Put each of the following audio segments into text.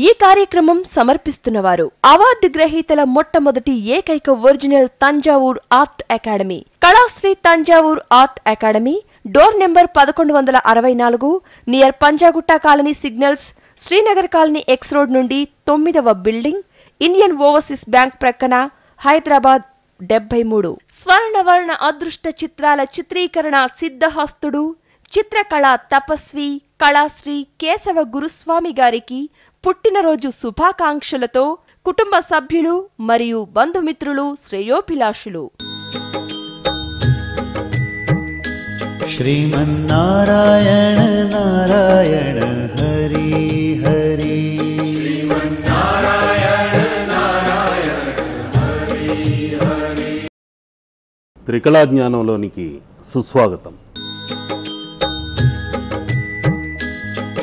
ఈ కార్యక్రమం సమర్పిస్తున్నవారు అవార్డు గ్రహీతల మొట్టమొదటి ఏకైక original Thanjavur art academy, Kalasri Thanjavur art academy, door number 1164, near Panjagutta colony signals, Srinagar colony X road నుండి 9వ బిల్డింగ్, ఇండియన్ ఓవర్సీస్ బ్యాంక్ ప్రక్కన, హైదరాబాద్ 73. స్వర్ణవర్ణ అదృష్ట చిత్రాల చిత్రీకరణ సిద్ధహస్తుడు, చిత్రకళా తపస్వి కళాశ్రీ కేశవ గురుస్వామి గారికి పుట్టినరోజు శుభాకాంక్షలతో కుటుంబ సభ్యులు మరియు బంధుమిత్రులు, శ్రేయోభిలాషులు. శ్రీమన్నారాయణ నారాయణ హరి హరి, శ్రీమన్నారాయణ నారాయణ హరి హరి. త్రికళా జ్ఞానంలోనికి సుస్వాగతం.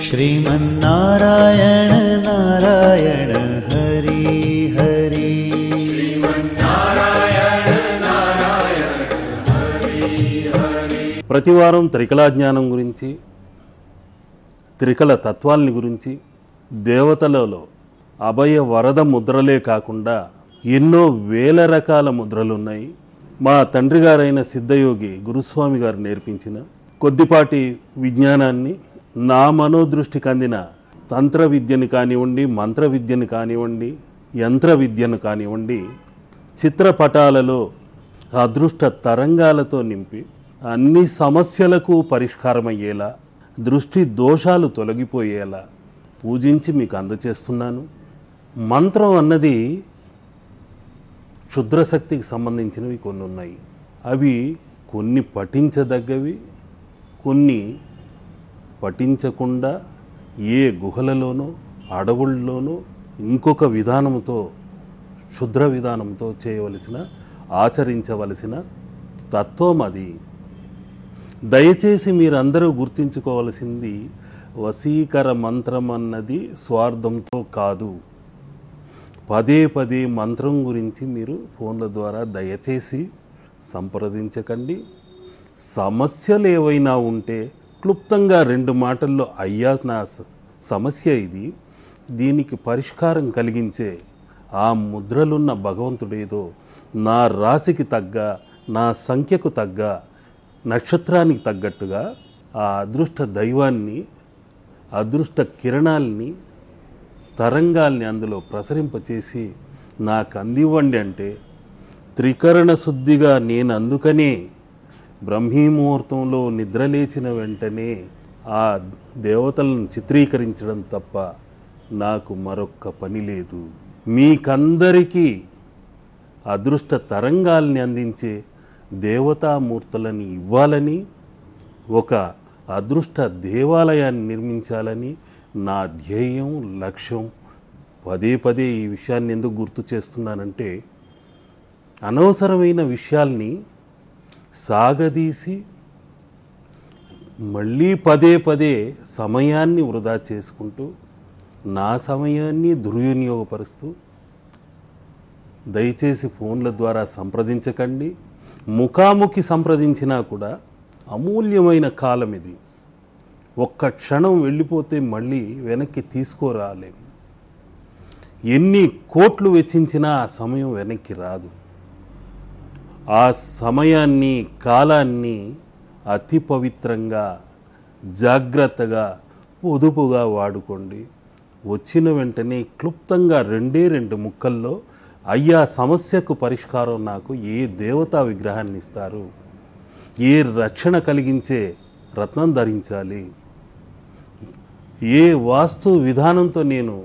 శ్రీమన్నారాయణ నారాయణ హరి హరి, శ్రీమన్నారాయణ నారాయణ హరి హరి. ప్రతివారం త్రికళా జ్ఞానం గురించి, త్రికళ తత్వాల్ని గురించి, దేవతలలో అభయ వరద ముద్రలే కాకుండా ఎన్నో వేల రకాల ముద్రలున్నాయి. మా తండ్రి గారైన సిద్ధయోగి గురుస్వామి గారు నేర్పించిన కొద్దిపాటి విజ్ఞానాన్ని, నా మనోదృష్టికి అందిన తంత్ర విద్యను కానివ్వండి, మంత్ర విద్యను కానివ్వండి, యంత్ర విద్యను కానివ్వండి, చిత్రపటాలలో అదృష్ట తరంగాలతో నింపి అన్ని సమస్యలకు పరిష్కారమయ్యేలా, దృష్టి దోషాలు తొలగిపోయేలా పూజించి మీకు అందచేస్తున్నాను. మంత్రం అన్నది క్షుద్రశక్తికి సంబంధించినవి కొన్ని ఉన్నాయి. అవి కొన్ని పఠించదగ్గవి, కొన్ని పఠించకుండా ఏ గుహలలోనో అడవుల్లోనో ఇంకొక విధానంతో, క్షుద్ర విధానంతో చేయవలసిన, ఆచరించవలసిన తత్వం అది. దయచేసి మీరందరూ గుర్తుంచుకోవలసింది, వశీకర మంత్రం అన్నది స్వార్థంతో కాదు. పదే పదే మంత్రం గురించి మీరు ఫోన్ల ద్వారా దయచేసి సంప్రదించకండి. సమస్యలు ఏవైనా ఉంటే క్లుప్తంగా 2 మాటల్లో, అయ్యా నా సమస్య ఇది, దీనికి పరిష్కారం కలిగించే ఆ ముద్రలున్న భగవంతుడేదో నా రాశికి తగ్గ, నా సంఖ్యకు తగ్గ, నక్షత్రానికి తగ్గట్టుగా ఆ అదృష్ట దైవాన్ని, అదృష్ట కిరణాల్ని, తరంగాల్ని అందులో ప్రసరింపచేసి నాకు అందివ్వండి అంటే, త్రికరణ శుద్ధిగా నేను అందుకనే బ్రహ్మీముహూర్తంలో నిద్రలేచిన వెంటనే ఆ దేవతలను చిత్రీకరించడం తప్ప నాకు మరొక్క పని లేదు. మీకందరికీ అదృష్ట తరంగాల్ని అందించే దేవతామూర్తులని ఇవ్వాలని, ఒక అదృష్ట దేవాలయాన్ని నిర్మించాలని నా ధ్యేయం, లక్ష్యం. పదే పదే ఈ విషయాన్ని ఎందుకు గుర్తు చేస్తున్నానంటే, అనవసరమైన విషయాల్ని సాగదీసి మళ్ళీ పదే పదే సమయాన్ని వృధా చేసుకుంటూ, నా సమయాన్ని దుర్వినియోగపరుస్తూ, దయచేసి ఫోన్ల ద్వారా సంప్రదించకండి. ముఖాముఖి సంప్రదించినా కూడా అమూల్యమైన కాలం ఇది. ఒక్క క్షణం వెళ్ళిపోతే మళ్ళీ వెనక్కి తీసుకురాలేము. ఎన్ని కోట్లు వెచ్చించినా ఆ సమయం వెనక్కి రాదు. ఆ సమయాన్ని, కాలాన్ని అతి పవిత్రంగా, జాగ్రత్తగా, పొదుపుగా వాడుకోండి. వచ్చిన వెంటనే క్లుప్తంగా 2 ముక్కల్లో, అయ్యా సమస్యకు పరిష్కారం నాకు ఏ దేవతా విగ్రహాన్ని ఇస్తారు, ఏ రక్షణ కలిగించే రత్నం ధరించాలి, ఏ వాస్తు విధానంతో నేను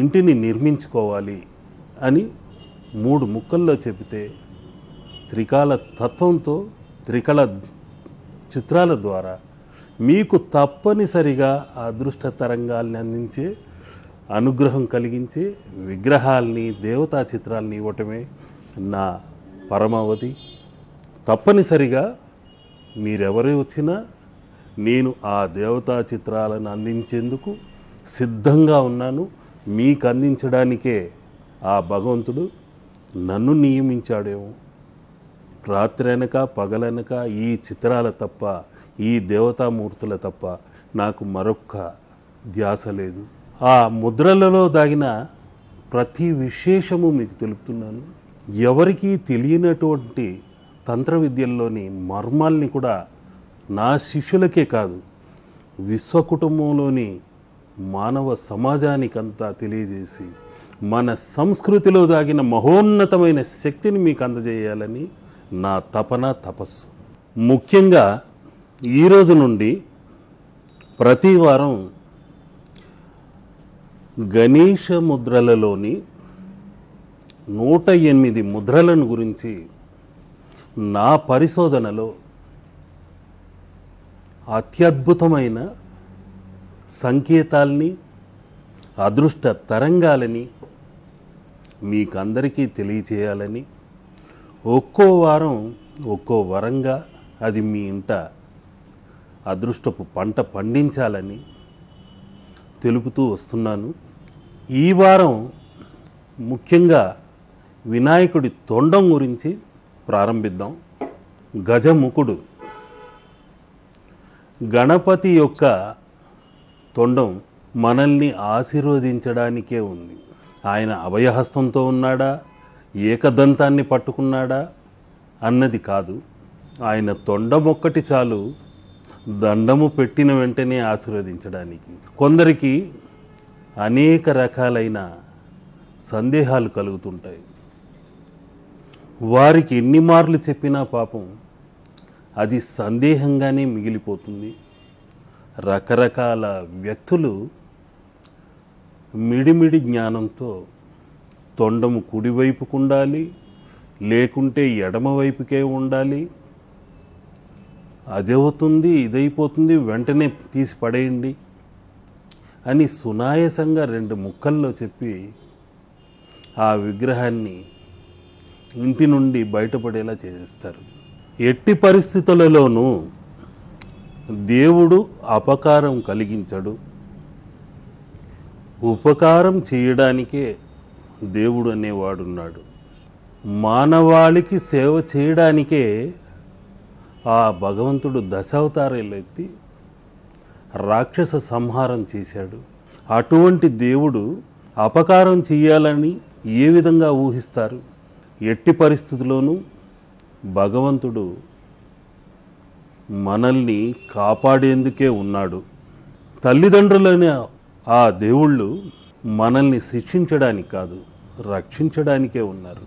ఇంటిని నిర్మించుకోవాలి అని 3 ముక్కల్లో చెబితే, త్రికాల తత్వంతో, త్రికళ చిత్రాల ద్వారా మీకు తప్పనిసరిగా అదృష్ట తరంగాల్ని అందించే, అనుగ్రహం కలిగించే విగ్రహాల్ని, దేవతా చిత్రాలని ఇవ్వటమే నా పరమావధి. తప్పనిసరిగా మీరెవరు వచ్చినా నేను ఆ దేవతా చిత్రాలను అందించేందుకు సిద్ధంగా ఉన్నాను. మీకు అందించడానికే ఆ భగవంతుడు నన్ను నియమించాడేమో. రాత్రనక పగలనక ఈ చిత్రాల తప్ప, ఈ దేవతామూర్తుల తప్ప నాకు మరొక్క ధ్యాస లేదు. ఆ ముద్రలలో దాగిన ప్రతి విశేషము మీకు తెలుపుతున్నాను. ఎవరికీ తెలియనటువంటి తంత్ర విద్యల్లోని మర్మాల్ని కూడా నా శిష్యులకే కాదు, విశ్వకుటుంబంలోని మానవ సమాజానికంతా తెలియజేసి మన సంస్కృతిలో దాగిన మహోన్నతమైన శక్తిని మీకు అందజేయాలని నా తపన, తపస్సు. ముఖ్యంగా ఈరోజు నుండి ప్రతి వారం గణేష ముద్రలలోని 108 ముద్రలను గురించి నా పరిశోధనలో అత్యద్భుతమైన సంకేతాల్ని, అదృష్ట తరంగాలని మీకందరికీ తెలియచేయాలని, ఒక్కో వారం ఒక్కో వరంగా అది మీ ఇంట అదృష్టపు పంట పండించాలని తెలుపుతూ వస్తున్నాను. ఈ వారం ముఖ్యంగా వినాయకుడి తొండం గురించి ప్రారంభిద్దాం. గజముఖుడు. గణపతి యొక్క తొండం మనల్ని ఆశీర్వదించడానికే ఉంది. ఆయన అభయహస్తంతో ఉన్నాడా, ఏకదంతాన్ని పట్టుకున్నాడా అన్నది కాదు. ఆయన తొండం ఒక్కటి చాలు దండము పెట్టిన వెంటనే ఆశీర్వదించడానికి. కొందరికి అనేక రకాలైన సందేహాలు కలుగుతుంటాయి. వారికి ఎన్ని మార్లు చెప్పినా పాపం అది సందేహంగానే మిగిలిపోతుంది. రకరకాల వ్యక్తులు మిడిమిడి జ్ఞానంతో తొండము కుడివైపుకు ఉండాలి, లేకుంటే ఎడమవైపుకే ఉండాలి, అదవుతుంది ఇదైపోతుంది వెంటనే తీసి పడేయండి అని సునాయాసంగా 2 ముక్కల్లో చెప్పి ఆ విగ్రహాన్ని ఇంటి నుండి బయటపడేలా చేస్తారు. ఎట్టి పరిస్థితులలోనూ దేవుడు అపకారం కలిగించడు. ఉపకారం చేయడానికే దేవుడు అనేవాడున్నాడు. మానవాళికి సేవ చేయడానికే ఆ భగవంతుడు దశావతారాలు ఎత్తి రాక్షస సంహారం చేశాడు. అటువంటి దేవుడు అపకారం చేయాలని ఏ విధంగా ఊహిస్తారు? ఎట్టి పరిస్థితుల్లోనూ భగవంతుడు మనల్ని కాపాడేందుకే ఉన్నాడు. తల్లిదండ్రులైన ఆ దేవుళ్ళు మనల్ని శిక్షించడానికి కాదు, రక్షించడానికే ఉన్నారు.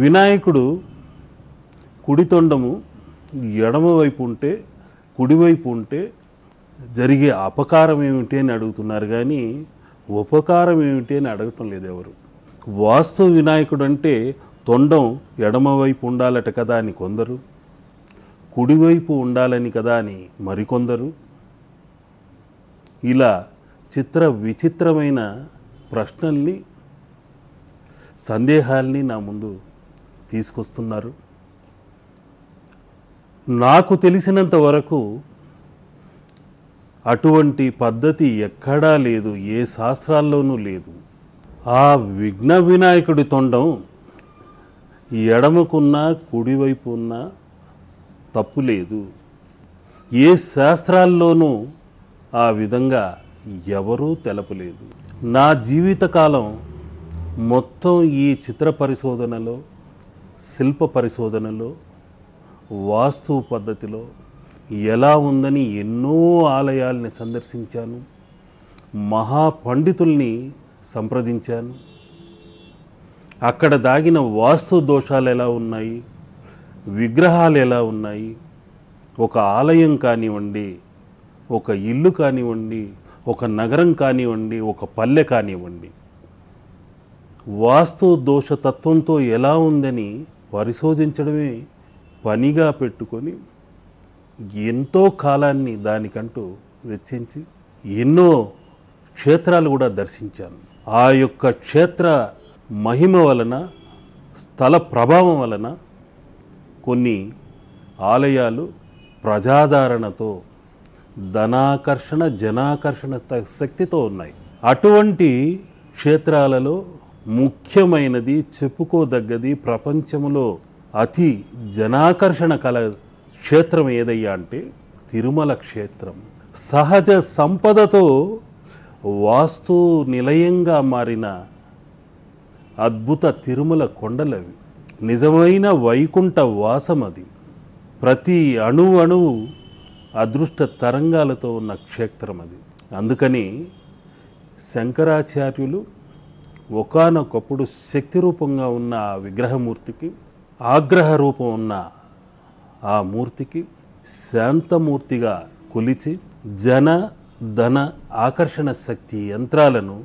వినాయకుడు కుడి తొండము ఎడమవైపు ఉంటే, కుడివైపు ఉంటే జరిగే అపకారం ఏమిటి అని అడుగుతున్నారు, కానీ ఉపకారం ఏమిటి అని అడగటం లేదు ఎవరు. వాస్తు వినాయకుడు అంటే తొండం ఎడమవైపు ఉండాలట కదా అని కొందరు, కుడివైపు ఉండాలని కదా అని మరికొందరు. ఇలా చిత్ర విచిత్రమైన ప్రశ్నల్ని, సందేహాల్ని నా ముందు తీసుకొస్తున్నారు. నాకు తెలిసినంత వరకు అటువంటి పద్ధతి ఎక్కడా లేదు, ఏ శాస్త్రాల్లోనూ లేదు. ఆ విఘ్న వినాయకుడి తొండం ఎడమకున్నా కుడివైపు ఉన్నా తప్పు లేదు. ఏ శాస్త్రాల్లోనూ ఆ విధంగా ఎవరూ తెలపలేదు. నా జీవితకాలం మొత్తం ఈ చిత్ర పరిశోధనలో, శిల్ప పరిశోధనలో, వాస్తు పద్ధతిలో ఎలా ఉందని ఎన్నో ఆలయాల్ని సందర్శించాను, మహాపండితుల్ని సంప్రదించాను. అక్కడ దాగిన వాస్తు దోషాలు ఎలా ఉన్నాయి, విగ్రహాలు ఎలా ఉన్నాయి, ఒక ఆలయం కానివ్వండి, ఒక ఇల్లు కానివ్వండి, ఒక నగరం కానివ్వండి, ఒక పల్లె కానివ్వండి, వాస్తు దోషతత్వంతో ఎలా ఉందని పరిశోధించడమే పనిగా పెట్టుకొని ఎంతో కాలాన్ని దానికంటూ వెచ్చించి ఎన్నో క్షేత్రాలు కూడా దర్శించాను. ఆ యొక్క క్షేత్ర మహిమ వలన, స్థల ప్రభావం వలన కొన్ని ఆలయాలు ప్రజాదరణతో, ధనాకర్షణ, జనాకర్షణ శక్తితో ఉన్నాయి. అటువంటి క్షేత్రాలలో ముఖ్యమైనది, చెప్పుకోదగ్గది, ప్రపంచంలో అతి జనాకర్షణ కల క్షేత్రం ఏదయ్యా అంటే తిరుమల క్షేత్రం. సహజ సంపదతో వాస్తు నిలయంగా మారిన అద్భుత తిరుమల కొండలవి. నిజమైన వైకుంఠ వాసం అది. ప్రతి అణువు అదృష్ట తరంగాలతో ఉన్న క్షేత్రం అది. అందుకని శంకరాచార్యులు ఒకానొకప్పుడు శక్తి రూపంగా ఉన్న ఆ విగ్రహమూర్తికి, ఆగ్రహ రూపం ఉన్న ఆ మూర్తికి శాంతమూర్తిగా కొలిచి జన ధన ఆకర్షణ శక్తి యంత్రాలను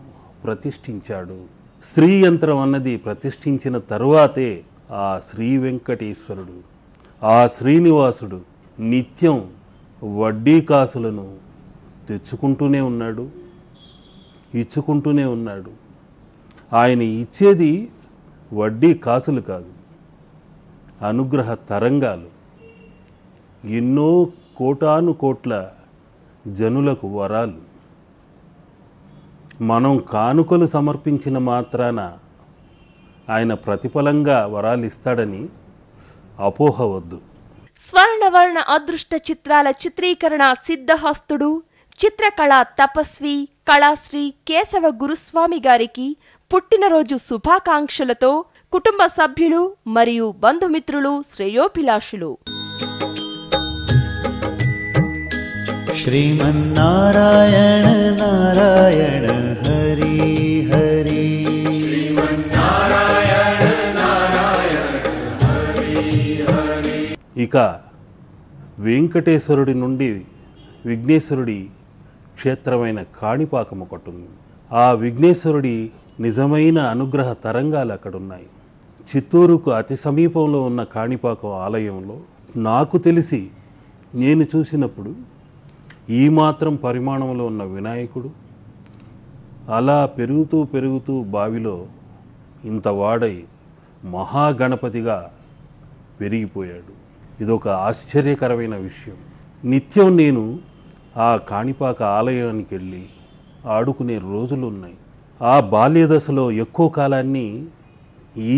ప్రతిష్ఠించాడు. శ్రీ యంత్రం అన్నది ప్రతిష్ఠించిన తరువాతే ఆ శ్రీ వెంకటేశ్వరుడు, ఆ శ్రీనివాసుడు నిత్యం వడ్డీ కాసులను తెచ్చుకుంటూనే ఉన్నాడు, ఇచ్చుకుంటూనే ఉన్నాడు. ఆయన ఇచ్చేది వడ్డీ కాసులు కాదు, అనుగ్రహ తరంగాలు. ఎన్నో కోటాను కోట్ల జనులకు వరాలు. మనం కానుకలు సమర్పించిన మాత్రాన ఆయన ప్రతిఫలంగా వరాలు ఇస్తాడని అపోహ వద్దు. స్వర్ణవర్ణ అదృష్ట చిత్రాల చిత్రీకరణ సిద్ధహస్తుడు, చిత్రకళా తపస్వి కళాశ్రీ కేశవ గురుస్వామి గారికి పుట్టినరోజు శుభాకాంక్షలతో కుటుంబ సభ్యులు మరియు బంధుమిత్రులు, శ్రేయోభిలాషులు. श्रीमन्नारायण नारायण हरि हरि श्रीमन्नारायण नारायण हरि हरि. ఇక వెంకటేశ్వరుడి నుండి విఘ్నేశ్వరుడి క్షేత్రమైన కాణిపాకం ఒకటి ఉంది. ఆ విఘ్నేశ్వరుడి నిజమైన అనుగ్రహ తరంగాలు అక్కడున్నాయి. చిత్తూరుకు అతి సమీపంలో ఉన్న కాణిపాకం ఆలయంలో నాకు తెలిసి నేను చూసినప్పుడు ఈ మాత్రం పరిమాణంలో ఉన్న వినాయకుడు అలా పెరుగుతూ పెరుగుతూ బావిలో ఇంత వాడై మహాగణపతిగా పెరిగిపోయాడు. ఇదొక ఆశ్చర్యకరమైన విషయం. నిత్యం నేను ఆ కాణిపాక ఆలయానికి వెళ్ళి ఆడుకునే రోజులు ఉన్నాయి. ఆ బాల్యదశలో ఎక్కువ కాలాన్ని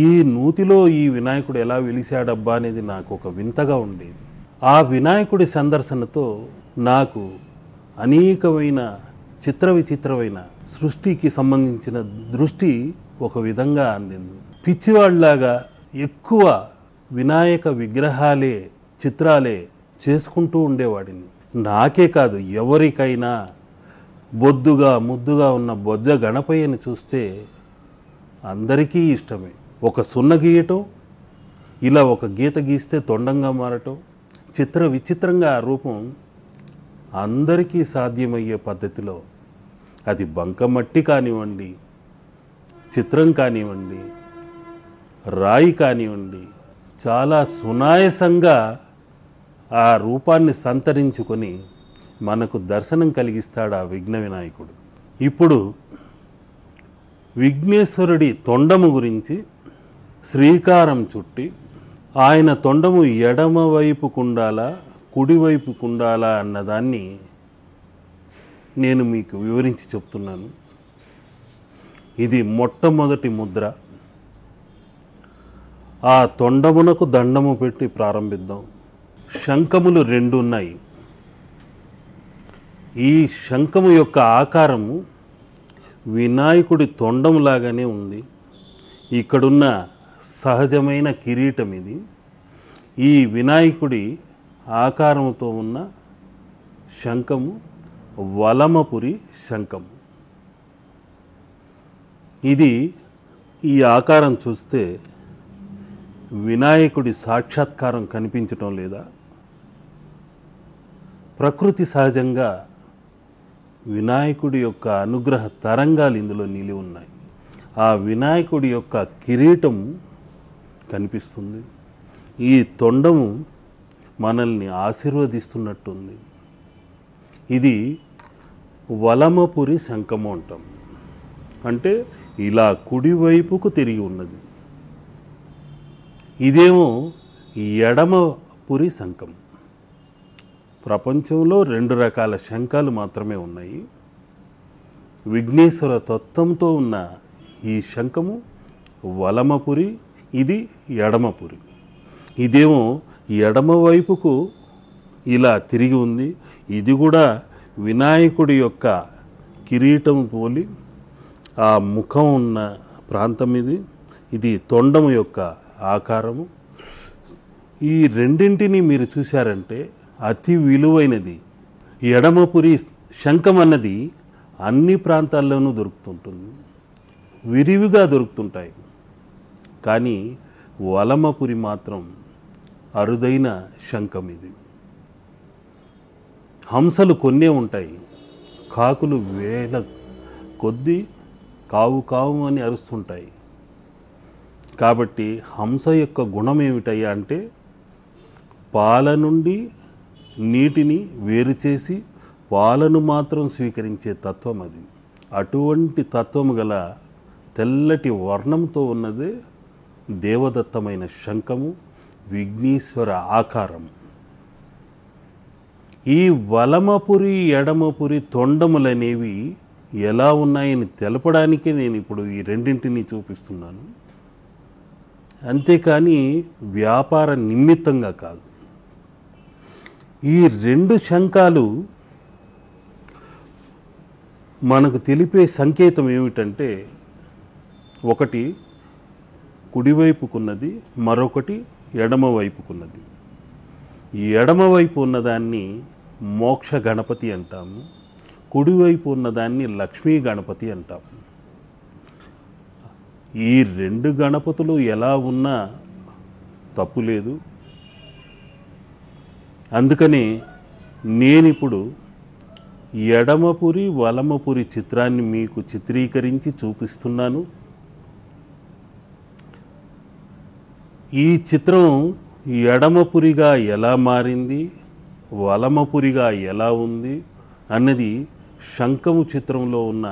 ఈ నూతిలో ఈ వినాయకుడు ఎలా వెలిశాడబ్బా అనేది నాకు ఒక వింతగా ఉండేది. ఆ వినాయకుడి సందర్శనతో నాకు అనేకమైన చిత్ర విచిత్రమైన సృష్టికి సంబంధించిన దృష్టి ఒక విధంగా అందింది. పిచ్చివాళ్లాగా ఎక్కువ వినాయక విగ్రహాలే, చిత్రాలే చేసుకుంటూ ఉండేవాడిని. నాకే కాదు, ఎవరికైనా బొద్దుగా ముద్దుగా ఉన్న బొజ్జ గణపయ్యని చూస్తే అందరికీ ఇష్టమే. ఒక సున్న గీయటం, ఇలా ఒక గీత గీస్తే తొండంగా మారటం, చిత్ర విచిత్రంగా ఆ రూపం అందరికీ సాధ్యమయ్యే పద్ధతిలో, అది బంకమట్టి కానివ్వండి, చిత్రం కానివ్వండి, రాయి కానివ్వండి, చాలా సునాయసంగా ఆ రూపాన్ని సంతరించుకొని మనకు దర్శనం కలిగిస్తాడు ఆ విఘ్న వినాయకుడు. ఇప్పుడు విఘ్నేశ్వరుడి తొండము గురించి శ్రీకారం చుట్టి, ఆయన తొండము ఎడమవైపుకుండాలా కుడివైపుకుండాలా అన్నదాన్ని నేను మీకు వివరించి చెప్తున్నాను. ఇది మొట్టమొదటి ముద్ర. ఆ తొండమునకు దండము పెట్టి ప్రారంభిద్దాం. శంఖములు 2 ఉన్నాయి. ఈ శంఖము యొక్క ఆకారము వినాయకుడి తొండములాగానే ఉంది. ఇక్కడున్న సహజమైన కిరీటం ఇది. ఈ వినాయకుడి ఆకారముతో ఉన్న శంఖము వలమపురి శంఖము. ఇది ఈ ఆకారం చూస్తే వినాయకుడి సాక్షాత్కారం కనిపించటం లేదా? ప్రకృతి సహజంగా వినాయకుడి యొక్క అనుగ్రహ తరంగాలు ఇందులో నిలి ఉన్నాయి. ఆ వినాయకుడి యొక్క కిరీటం కనిపిస్తుంది. ఈ తొండము మనల్ని ఆశీర్వదిస్తున్నట్టుంది. ఇది వలమపురి శంఖము అంటాం. అంటే ఇలా కుడివైపుకు తిరిగి ఉన్నది. ఇదేమో ఎడమపురి శంఖం. ప్రపంచంలో 2 రకాల శంఖాలు మాత్రమే ఉన్నాయి. విఘ్నేశ్వర తత్వంతో ఉన్న ఈ శంఖము వలమపురి, ఇది ఎడమపురి. ఇదేమో ఎడమవైపుకు ఇలా తిరిగి ఉంది. ఇది కూడా వినాయకుడి యొక్క కిరీటం పోలి ఆ ముఖం ఉన్న ప్రాంతం ఇది. ఇది తొండము యొక్క ఆకారము. ఈ రెండింటిని మీరు చూశారంటే అతి విలువైనది. ఎడమపురి శంఖం అన్నది అన్ని ప్రాంతాల్లోనూ దొరుకుతుంటుంది, విరివిగా దొరుకుతుంటాయి. కానీ వలమపురి మాత్రం అరుదైన శంఖం ఇది. హంసలు కొన్నే ఉంటాయి, కాకులు వేల కొద్దీ కావు కావు అని అరుస్తుంటాయి. కాబట్టి హంస యొక్క గుణం ఏమిటయ్యా అంటే పాల నుండి నీటిని వేరు చేసి పాలను మాత్రం స్వీకరించే తత్వం అది. అటువంటి తత్వము గల తెల్లటి వర్ణంతో ఉన్నదే దేవదత్తమైన శంఖము, విఘ్నేశ్వర ఆకారము. ఈ వలమపురి ఎడమపురి తొండములనేవి ఎలా ఉన్నాయని తెలపడానికే నేను ఇప్పుడు ఈ రెండింటిని చూపిస్తున్నాను, అంతేకాని వ్యాపార నిమిత్తంగా కాదు. ఈ 2 శంఖాలు మనకు తెలిపే సంకేతం ఏమిటంటే, ఒకటి కుడివైపుకున్నది, మరొకటి ఎడమవైపుకున్నది. ఈ ఎడమవైపు ఉన్నదాన్ని మోక్ష గణపతి అంటాము, కుడివైపు ఉన్నదాన్ని లక్ష్మీ గణపతి అంటాము. ఈ 2 గణపతులు ఎలా ఉన్నా తప్పు లేదు. అందుకని నేనిప్పుడు ఎడమపురి వలమపురి చిత్రాన్ని మీకు చిత్రీకరించి చూపిస్తున్నాను. ఈ చిత్రం ఎడమపురిగా ఎలా మారింది, వలమపురిగా ఎలా ఉంది అన్నది శంఖము చిత్రంలో ఉన్న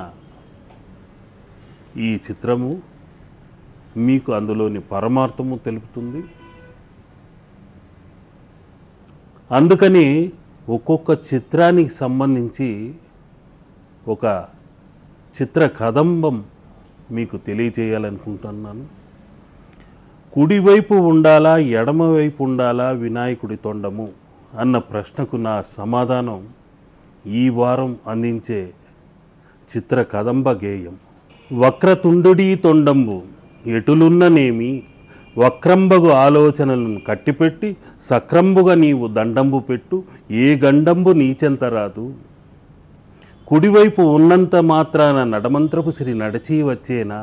ఈ చిత్రము మీకు అందులోని పరమార్థము తెలుపుతుంది. అందుకని ఒక్కొక్క చిత్రానికి సంబంధించి ఒక చిత్ర కదంబం మీకు తెలియజేయాలనుకుంటున్నాను. కుడివైపు ఉండాలా ఎడమవైపు ఉండాలా వినాయకుడి తొండము అన్న ప్రశ్నకు నా సమాధానం ఈ వారం అందించే చిత్ర కదంబ గేయం. వక్రతుండుడీ తొండంబు ఎటులున్ననేమి, వక్రంబగు ఆలోచనలను కట్టిపెట్టి సక్రంబుగా నీవు దండంబు పెట్టు, ఏ గండంబు నీచెంతరాదు. కుడివైపు ఉన్నంత మాత్రాన నడమంత్రపు సిరి నడిచి వచ్చేనా,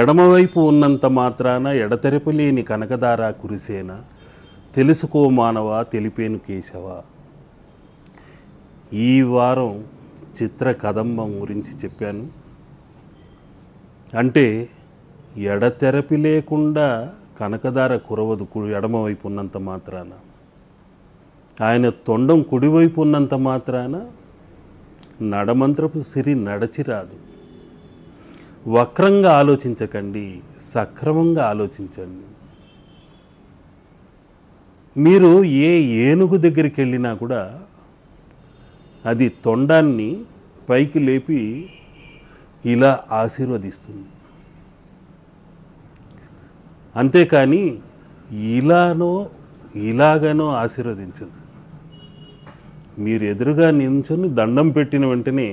ఎడమవైపు ఉన్నంత మాత్రాన ఎడతెరపులేని కనకదార కురిసేనా, తెలుసుకో మానవా తెలిపేను కేశవ. ఈ వారం చిత్ర కదంబం గురించి చెప్పాను. అంటే ఎడతెరపి లేకుండా కనకదార కురవదు ఎడమవైపు ఉన్నంత మాత్రాన, ఆయన తొండం కుడివైపు ఉన్నంత మాత్రాన నడమంత్రపు సిరి నడచిరాదు. వక్రంగా ఆలోచించకండి, సక్రమంగా ఆలోచించండి. మీరు ఏ ఏనుగు దగ్గరికి వెళ్ళినా కూడా అది తొండాన్ని పైకి లేపి ఇలా ఆశీర్వదిస్తుంది, అంతేకాని ఇలానో ఇలాగనో ఆశీర్వదించదు. మీరు ఎదురుగా నించుని దండం పెట్టిన వెంటనే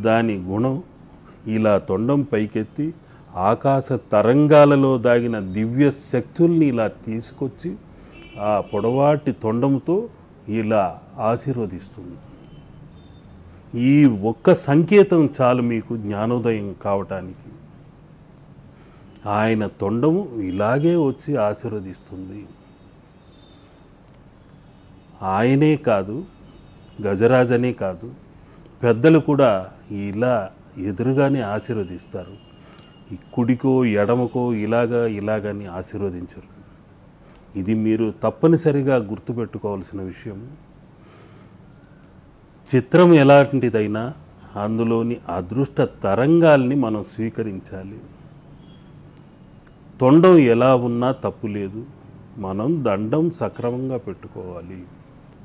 దాని గుణం ఇలా తొండం పైకెత్తి ఆకాశ తరంగాలలో దాగిన దివ్య శక్తుల్ని ఇలా తీసుకొచ్చి ఆ పొడవాటి తొండంతో ఇలా ఆశీర్వదిస్తుంది. ఈ ఒక్క సంకేతం చాలు మీకు జ్ఞానోదయం కావటానికి. ఆయన తొండము ఇలాగే వచ్చి ఆశీర్వదిస్తుంది. ఆయనే కాదు, గజరాజనే కాదు, పెద్దలు కూడా ఇలా ఎదురుగానే ఆశీర్వదిస్తారు. కుడికో ఎడమకో ఇలాగని ఆశీర్వదించరు. ఇది మీరు తప్పనిసరిగా గుర్తుపెట్టుకోవాల్సిన విషయం. చిత్రం ఎలాంటిదైనా అందులోని అదృష్ట తరంగాల్ని మనం స్వీకరించాలి. తొండం ఎలా ఉన్నా తప్పు లేదు, మనం దండం సక్రమంగా పెట్టుకోవాలి.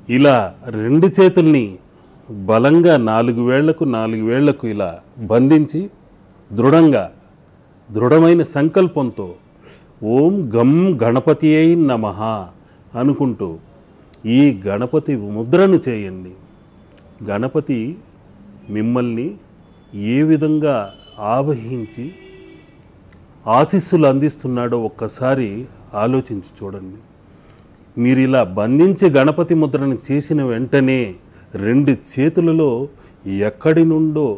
ఇలా 2 చేతుల్ని బలంగా 4 వేళ్లకు ఇలా బంధించి దృఢమైన సంకల్పంతో ఓం గం గణపతియై నమః అనుకుంటూ ఈ గణపతి ముద్రను చేయండి. గణపతి మిమ్మల్ని ఏ విధంగా ఆవహించి ఆశీస్సులు అందిస్తున్నాడో ఒక్కసారి ఆలోచించి చూడండి. మీరు ఇలా బంధించి గణపతి ముద్రను చేసిన వెంటనే 2 చేతులలో ఎక్కడి నుండో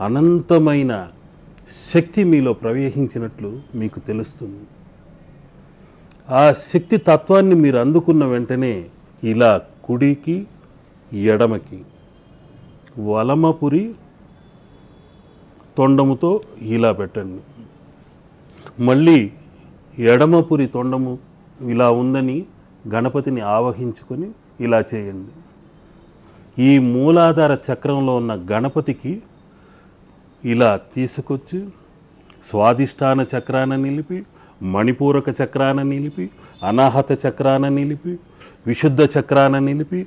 అనంతమైన శక్తి మీలో ప్రవేశించినట్లు మీకు తెలుస్తుంది. ఆ శక్తి తత్వాన్ని మీరు అందుకున్న వెంటనే ఇలా కుడికి ఎడమకి వలమపురి తొండముతో ఇలా పెట్టండి. మళ్ళీ ఎడమపురి తొండము ఇలా ఉందని గణపతిని ఆవహించుకొని ఇలా చేయండి. ఈ మూలాధార చక్రంలో ఉన్న గణపతికి ఇలా తీసుకొచ్చి స్వాధిష్టాన చక్రాన నిలిపి, మణిపూరక చక్రాన నిలిపి, అనాహత చక్రాన నిలిపి, విశుద్ధ చక్రాన నిలిపి,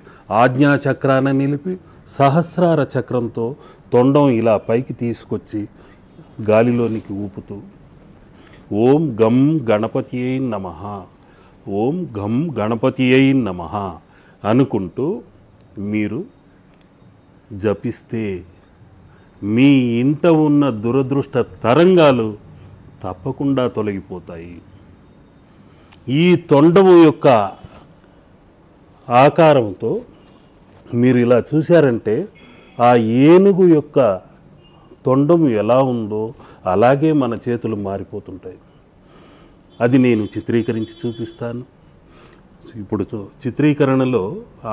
ఆజ్ఞా చక్రాన నిలిపి, సహస్రార చక్రంతో తొండం ఇలా పైకి తీసుకొచ్చి గాలిలోనికి ఊపుతూ ఓం గం గణపతియై నమః, ఓం గం గణపతియై నమః అనుకుంటూ మీరు జపిస్తే మీ ఇంట ఉన్న దురదృష్ట తరంగాలు తప్పకుండా తొలగిపోతాయి. ఈ తొండము యొక్క ఆకారంతో మీరు ఇలా చూశారంటే ఆ ఏనుగు యొక్క తొండము ఎలా ఉందో అలాగే మన చేతులు మారిపోతుంటాయి. అది నేను చిత్రీకరించి చూపిస్తాను. ఇప్పుడు చిత్రీకరణలో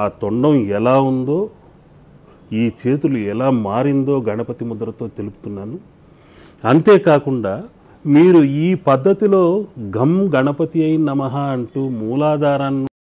ఆ తొండం ఎలా ఉందో, ఈ చేతులు ఎలా మారిందో గణపతి ముద్రతో తెలుపుతున్నాను. అంతేకాకుండా మీరు ఈ పద్ధతిలో గం గణపతి అయి నమః అంటూ మూలాధారాన్ని